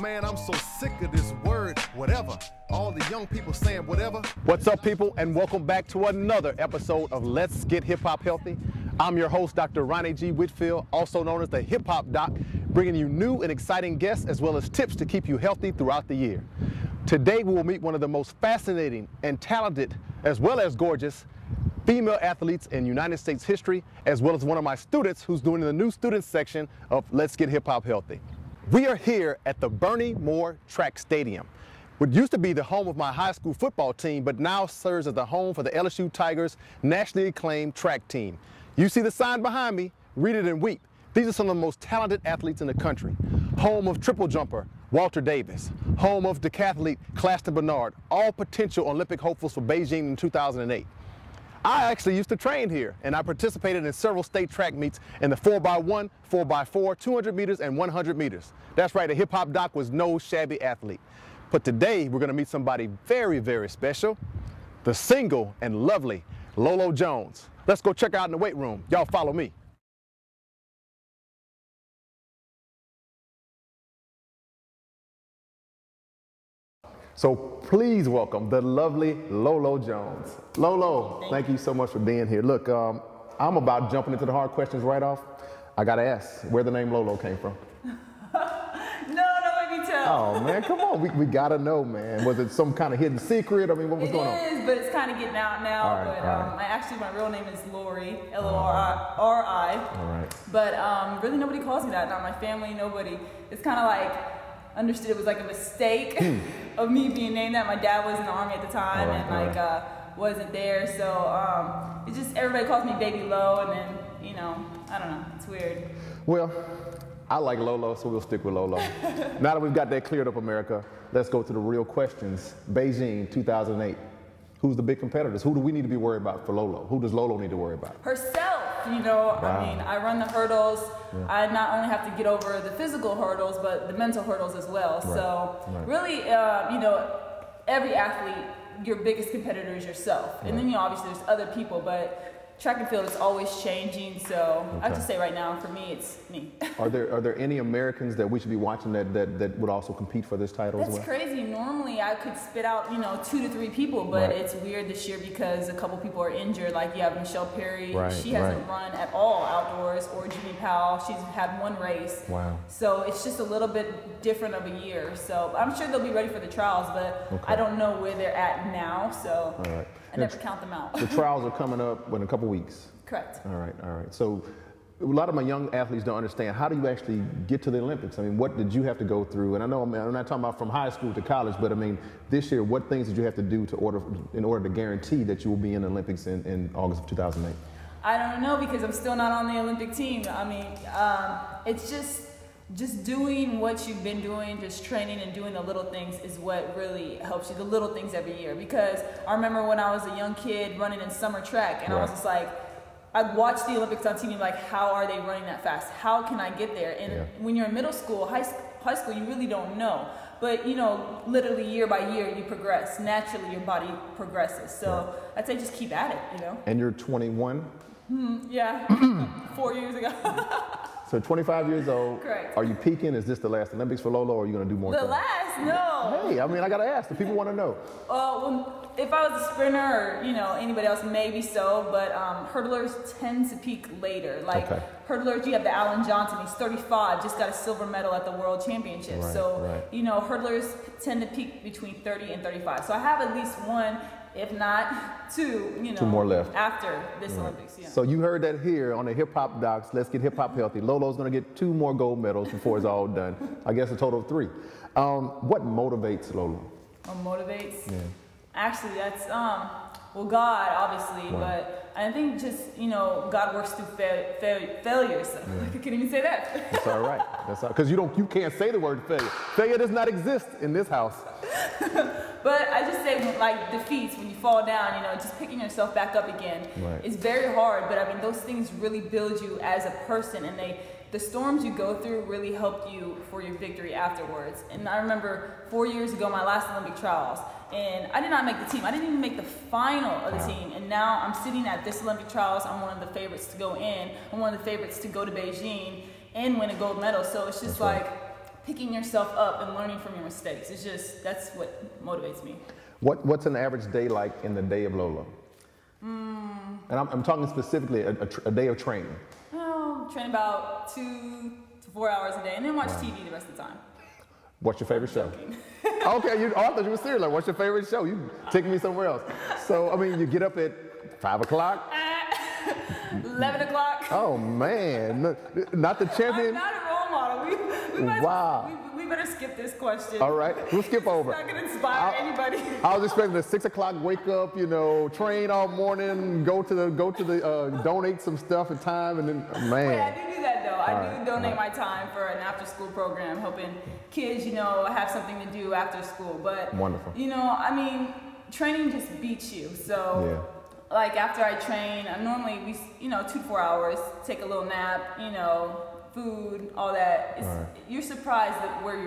Man, I'm so sick of this word, whatever. All the young people saying whatever. What's up, people, and welcome back to another episode of Let's Get Hip Hop Healthy. I'm your host, Dr. Ronnie G. Whitfield, also known as the Hip Hop Doc, bringing you new and exciting guests as well as tips to keep you healthy throughout the year. Today, we will meet one of the most fascinating and talented, as well as gorgeous, female athletes in United States history, as well as one of my students who's doing the new students section of Let's Get Hip Hop Healthy. We are here at the Bernie Moore Track Stadium, which used to be the home of my high school football team, but now serves as the home for the LSU Tigers' nationally acclaimed track team. You see the sign behind me, read it and weep. These are some of the most talented athletes in the country. Home of triple jumper Walter Davis, home of decathlete Claston Bernard, all potential Olympic hopefuls for Beijing in 2008. I actually used to train here, and I participated in several state track meets in the 4x1, 4x4, 200 meters, and 100 meters. That's right, a Hip Hop Doc was no shabby athlete. But today, we're gonna meet somebody very, very special, the single and lovely Lolo Jones. Let's go check out in the weight room. Y'all follow me. So please welcome the lovely Lolo Jones. Lolo, thank you so much for being here. Look, I'm about jumping into the hard questions right off. I gotta ask where the name Lolo came from. No, don't make me tell. Oh man, come on, we gotta know, man. Was it some kind of hidden secret? I mean, what was going on? It is, but it's kind of getting out now. All right, Actually, my real name is Lori, L-O-R-I. All right. But really nobody calls me that, not my family, nobody. It's kind of like, understood it was like a mistake of me being named that. My dad was in the Army at the time wasn't there, so it just, everybody calls me Baby Lo, and then, you know, I don't know, it's weird. Well, I like Lolo, so we'll stick with Lolo. Now that we've got that cleared up, America, let's go to the real questions. Beijing 2008. Who's the big competitors? Who do we need to be worried about for Lolo? Who does Lolo need to worry about? Herself, you know. Wow. I mean, I run the hurdles. Yeah. I not only have to get over the physical hurdles, but the mental hurdles as well. Right. So really, you know, every athlete, your biggest competitor is yourself. And then, you know, obviously there's other people, but track and field is always changing, so I have to say right now, for me, it's me. Are there any Americans that we should be watching that would also compete for this title as well? That's crazy. Normally I could spit out, you know, 2 to 3 people, but it's weird this year because a couple people are injured. Like you have Michelle Perry, she hasn't run at all outdoors, or Jimmy Powell, she's had 1 race. Wow. So it's just a little bit different of a year. So I'm sure they'll be ready for the trials, but I don't know where they're at now, so I never count them out. The trials are coming up in a couple weeks. Correct. All right. So a lot of my young athletes don't understand, how do you actually get to the Olympics? I mean, what did you have to go through? And I know, I'm not talking about from high school to college, but I mean, this year, what things did you have to do in order to guarantee that you will be in the Olympics in August of 2008? I don't know, because I'm still not on the Olympic team. I mean, it's just doing what you've been doing, just training and doing the little things is what really helps you, the little things every year. Because I remember when I was a young kid running in summer track, and I was just like, I'd watch the Olympics on TV, like, how are they running that fast? How can I get there? And when you're in middle school, high school, you really don't know. But, you know, literally year by year, you progress. Naturally, your body progresses. So I'd say just keep at it, you know? And you're 21? Yeah, 4 years ago. So 25 years old. Correct. Are you peaking? Is this the last Olympics for Lolo, or are you going to do more? The last? No. Hey, I mean, I got to ask. The people want to know. Well, if I was a sprinter or, you know, anybody else, maybe so. But hurdlers tend to peak later. Like hurdlers, you have the Alan Johnson. He's 35, just got a silver medal at the World Championships. You know, hurdlers tend to peak between 30 and 35. So I have at least 1. If not 2, you know, 2 more left after this Olympics. Yeah. So you heard that here on the Hip Hop Docs. Let's Get Hip Hop Healthy. Lolo's going to get 2 more gold medals before it's all done. I guess a total of 3. What motivates Lolo? What motivates? Yeah. Actually, that's well, God, obviously, but I think just, you know, God works through failure. So I can't even say that. That's all right. That's all, because you can't say the word failure. Failure does not exist in this house. But I just say, like, defeats, when you fall down, you know, just picking yourself back up again. It's very hard, but I mean, those things really build you as a person, and the storms you go through really helped you for your victory afterwards. And I remember 4 years ago, my last Olympic trials, and I did not make the team. I didn't even make the final of the team. And now I'm sitting at this Olympic trials. I'm one of the favorites to go in. I'm one of the favorites to go to Beijing and win a gold medal. So it's just picking yourself up and learning from your mistakes. It's just, that's what motivates me. What's an average day like in the day of Lolo? And I'm talking specifically a day of training. Train about 2 to 4 hours a day, and then watch TV the rest of the time. What's your favorite show? Okay, I thought you were serious. Like, what's your favorite show? You taking me somewhere else. So, I mean, you get up at 5 o'clock? 11 o'clock. Oh, man. Not the champion? I'm not a role model. We better skip this question. All right, we'll skip over. It's not going to inspire anybody. I was expecting a 6 o'clock wake up, you know, train all morning, go to the donate some stuff at time, and then, man. Wait, I do that, though. I do donate my time for an after-school program, helping kids, you know, have something to do after school. But, wonderful. You know, I mean, training just beats you. So, like, after I train, I normally, 2 to 4 hours, take a little nap, you know, food, all that. You're surprised at where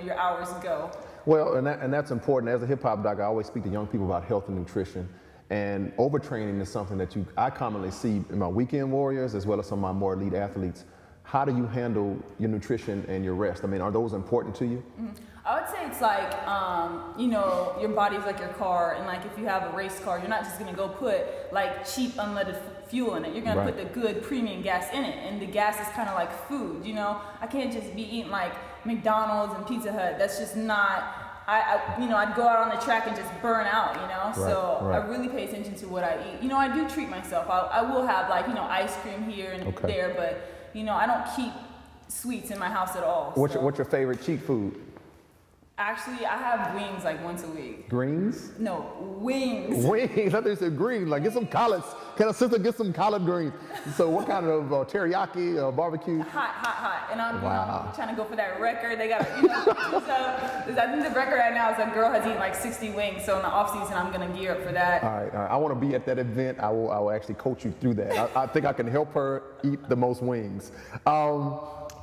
your hours go. Well, and that's important. As a hip hop doc, I always speak to young people about health and nutrition. And overtraining is something that I commonly see in my weekend warriors as well as some of my more elite athletes. How do you handle your nutrition and your rest? I mean, are those important to you? I would say it's like, your body's like your car, and like if you have a race car, you're not just gonna go put like cheap unleaded fuel in it. You're gonna put the good premium gas in it, and the gas is kind of like food. You know, I can't just be eating like McDonald's and Pizza Hut. That's just not. I'd go out on the track and just burn out. You know, I really pay attention to what I eat. You know, I do treat myself. I will have like ice cream here and there, but I don't keep sweets in my house at all. What's your favorite cheat food? Actually, I have wings like once a week. Greens? No, wings. Wings? I thought you said greens. Like, get some collards. Can a sister get some collard greens? So what kind of teriyaki or barbecue? Hot. And I'm trying to go for that record. They got I think the record right now is a girl has eaten like 60 wings. So in the off season, I'm going to gear up for that. All right. I want to be at that event. I will actually coach you through that. I think I can help her eat the most wings.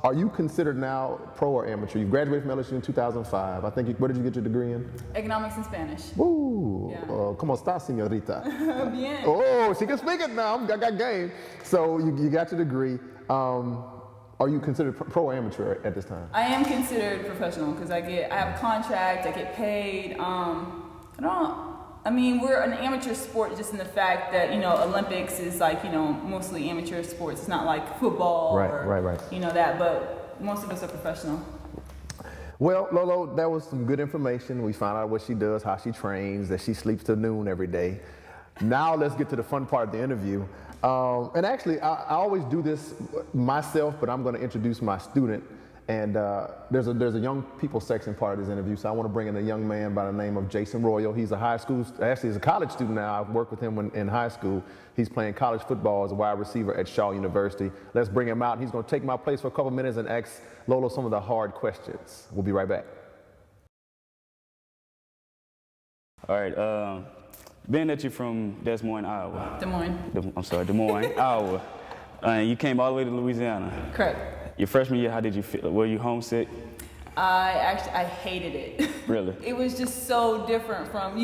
Are you considered now pro or amateur? You graduated from LSU in 2005. I think, what did you get your degree in? Economics and Spanish. Woo! Yeah. ¿Cómo está, señorita? Bien. Oh, she can speak it now. I got game. So you got your degree. Are you considered pro or amateur at this time? I am considered professional because I have a contract, I get paid. We're an amateur sport just in the fact that, Olympics is like, mostly amateur sports. It's not like football or that, but most of us are professional. Well, Lolo, that was some good information. We found out what she does, how she trains, that she sleeps till noon every day. Now let's get to the fun part of the interview. And actually, I always do this myself, but I'm going to introduce my student. And there's a young people section part of this interview, so I want to bring in a young man by the name of Jason Royal. He's he's a college student now. I've worked with him in high school. He's playing college football as a wide receiver at Shaw University. Let's bring him out. He's going to take my place for a couple minutes and ask Lolo some of the hard questions. We'll be right back. All right. Being that you're from Des Moines, Iowa. Des Moines, Iowa. You came all the way to Louisiana. Correct. Your freshman year, how did you feel? Were you homesick? I hated it. Really? It was just so different from,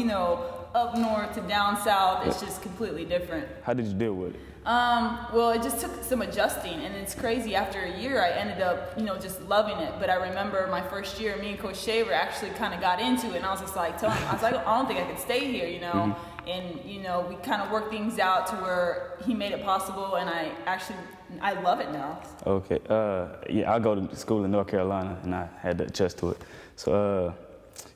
up north to down south. It's just completely different. How did you deal with it? Well, it just took some adjusting, and it's crazy. After a year, I ended up, just loving it. But I remember my first year, me and Coach Shaver actually kind of got into it, and I was just like telling him, I don't think I could stay here, And, we kind of worked things out to where he made it possible, and I love it now. Okay. I go to school in North Carolina, and I had to adjust to it. So,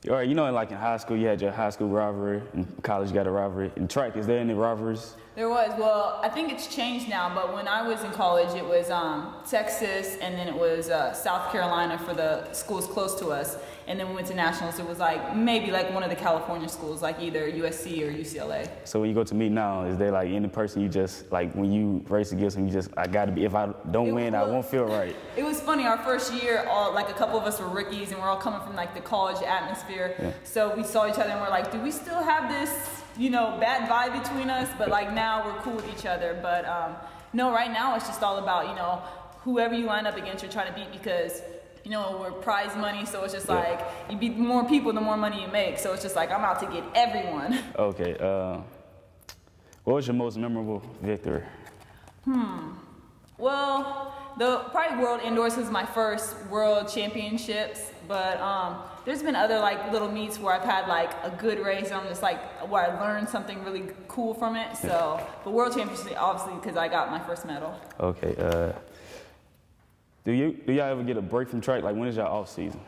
all right, like in high school, you had your high school rivalry. In college, you got a rivalry. In track, is there any rivalries? There was. Well, I think it's changed now, but when I was in college, it was Texas, and then it was South Carolina for the schools close to us. And then we went to nationals. It was maybe one of the California schools, like either USC or UCLA. So when you go to meet now, is there any person you just, when you race against them, I got to be, if I don't win, I won't feel right? It was funny. Our first year, a couple of us were rookies, and we're all coming from the college atmosphere. Yeah. So we saw each other, and we're like, do we still have this, bad vibe between us? But now we're cool with each other. But no, right now it's just all about, whoever you line up against, you're trying to beat because, we're prize money, so it's just you beat more people, the more money you make. So it's just I'm out to get everyone. Okay. What was your most memorable victory? Well, Probably World Indoors was my first World Championships, but there's been other like little meets where I've had like a good race, and I'm just like where I learned something really cool from it. So, but World Championship obviously because I got my first medal. Okay. Do y'all ever get a break from track? Like when is y'all off season?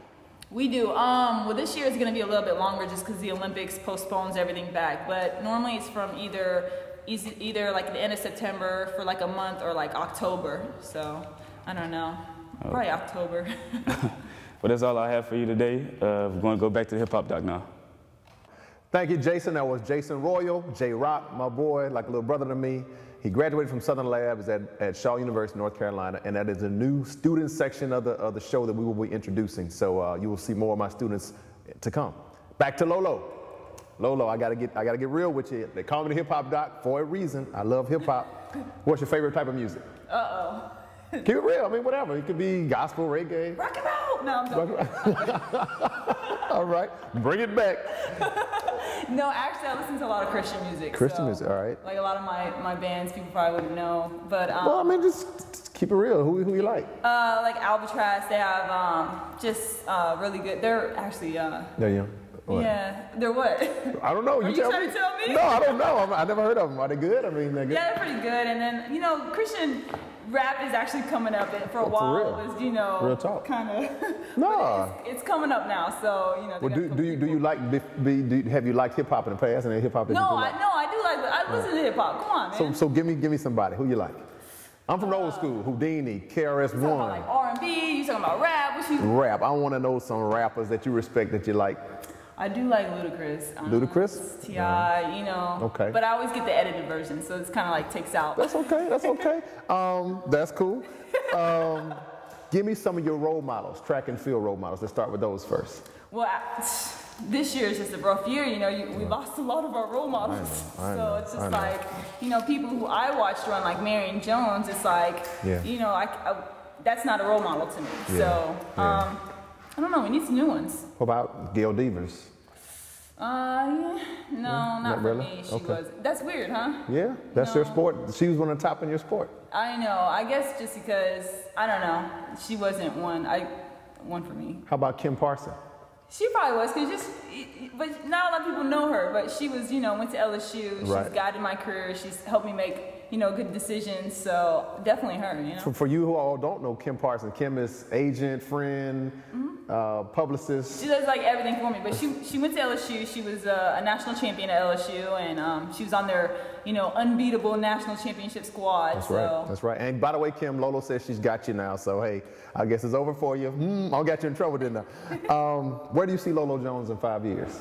We do. Well, this year is going to be a little bit longer just because the Olympics postpones everything back. But normally it's from either like the end of September for like a month or like October. So I don't know. Probably October. Well, that's all I have for you today. We're going to go back to the Hip Hop Doc now. Thank you, Jason. That was Jason Royal, J-Rock, my boy, like a little brother to me. He graduated from Southern Labs at Shaw University, North Carolina, and that is a new student section of the show that we will be introducing. So you will see more of my students to come. Back to Lolo. Lolo, I gotta get real with you. They call me the Hip Hop Doc for a reason. I love hip hop. What's your favorite type of music? Uh-oh. Keep it real. I mean, whatever. It could be gospel, reggae. Rock and roll. No, I'm joking. All right, bring it back. No, actually, I listen to a lot of Christian music. Christian music, all right. Like a lot of my bands, people probably wouldn't know, but well, I mean, just keep it real. Who you like? Like Albatross, they have just really good. They're actually They're young. What? Yeah, they're what? I don't know. Are you trying to tell me? No, I don't know. I never heard of them. Are they good? I mean, they're good. Yeah, they're pretty good. And then Christian rap is actually coming up. And for a while, it was real talk. Kind of. No. It's coming up now, so Well, do you like? Have you liked hip hop in the past? And hip hop? No, I do like. I listen to hip hop. Come on, man. So give me somebody. Who you like? I'm from the old school. Houdini, KRS-One. You talking about like R&B? You talking about rap? Rap. I want to know some rappers that you respect that you like. I do like Ludacris. Ludacris? T.I., Okay. But I always get the edited version, so it's kind of like takes out. That's okay. That's okay. That's cool. Give me some of your role models, track and field role models. Let's start with those first. Well, this year is just a rough year. We lost a lot of our role models. I know. So it's just like, people who I watched run like Marion Jones. It's like, that's not a role model to me. Yeah. So. I don't know, we need some new ones. What about Gail Devers? No, not for really? me. She was. That's weird, huh? Yeah, that's your sport. She was one of the top in your sport. I know. I guess just because, I don't know, she wasn't one for me. How about Kim Parson? She probably was, but not a lot of people know her, but she was, went to LSU. She's guided my career. She's helped me make, good decisions. So definitely her, For you who all don't know Kim Parson, Kim is agent, friend, publicist. She does like everything for me, but she went to LSU. She was a national champion at LSU, and she was on their, unbeatable national championship squad. That's right. That's right. And by the way, Kim, Lolo says she's got you now. So hey, I guess it's over for you. I got you in trouble, didn't I? Where do you see Lolo Jones in 5 years?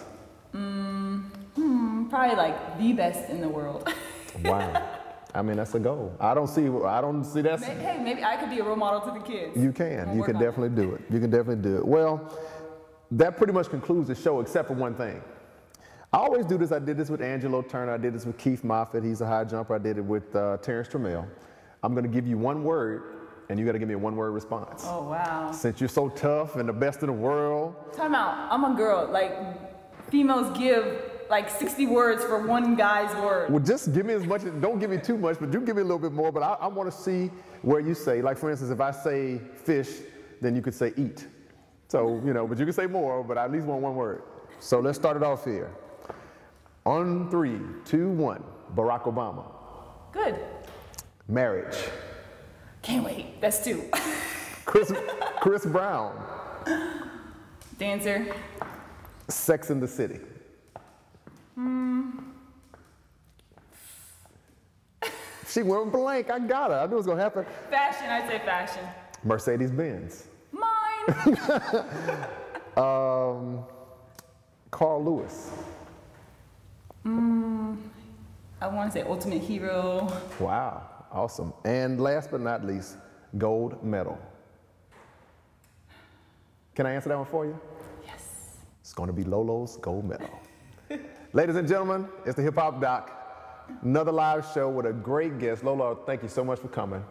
Probably like the best in the world. Wow. I mean, that's a goal. I don't see that. Hey, maybe I could be a role model to the kids. You can. You can definitely do it. You can definitely do it. Well, that pretty much concludes the show, except for one thing. I always do this. I did this with Angelo Turner. I did this with Keith Moffitt. He's a high jumper. I did it with Terrence Trammell. I'm going to give you one word, and you got to give me a one-word response. Oh, wow. Since you're so tough and the best in the world. Time out. I'm a girl. Like, females give like 60 words for one guy's word. Well, just give me as much, don't give me too much, but you give me a little bit more, but I want to see where you say, like for instance, if I say fish, then you could say eat. So, but you can say more, but I at least want one word. So let's start it off here. On 3, 2, 1, Barack Obama. Good. Marriage. Can't wait, that's 2. Chris Brown. Dancer. Sex in the City. She went blank. I got her. I knew it was going to happen. Fashion, I'd say fashion. Mercedes-Benz. Mine. Carl Lewis. I want to say ultimate hero. Wow. Awesome. And last but not least, gold medal. Can I answer that one for you? Yes. It's going to be Lolo's gold medal. Ladies and gentlemen, it's the Hip Hop Doc. Another live show with a great guest. Lolo, thank you so much for coming.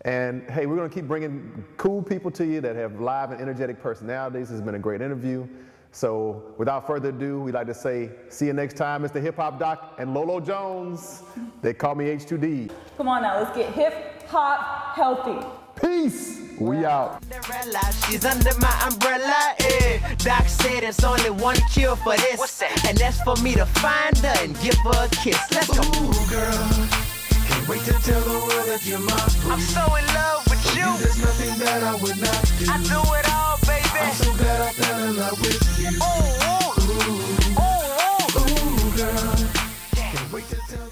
And hey, we're going to keep bringing cool people to you that have live and energetic personalities. It's been a great interview. So without further ado, we'd like to say, see you next time. It's the Hip Hop Doc and Lolo Jones. They call me H2D. Come on now, let's get hip hop healthy. Peace. We out. She's under my umbrella, eh. Doc said there's only one cure for this. What's that? And that's for me to find her and give her a kiss. Let's go. Ooh, girl, can't wait to tell the world that you're mine. I'm so in love with you. There's nothing that I would not do. I do it all, baby. I'm so glad I fell in love with you. Ooh, ooh, ooh, ooh, Ooh, girl, can't wait to tell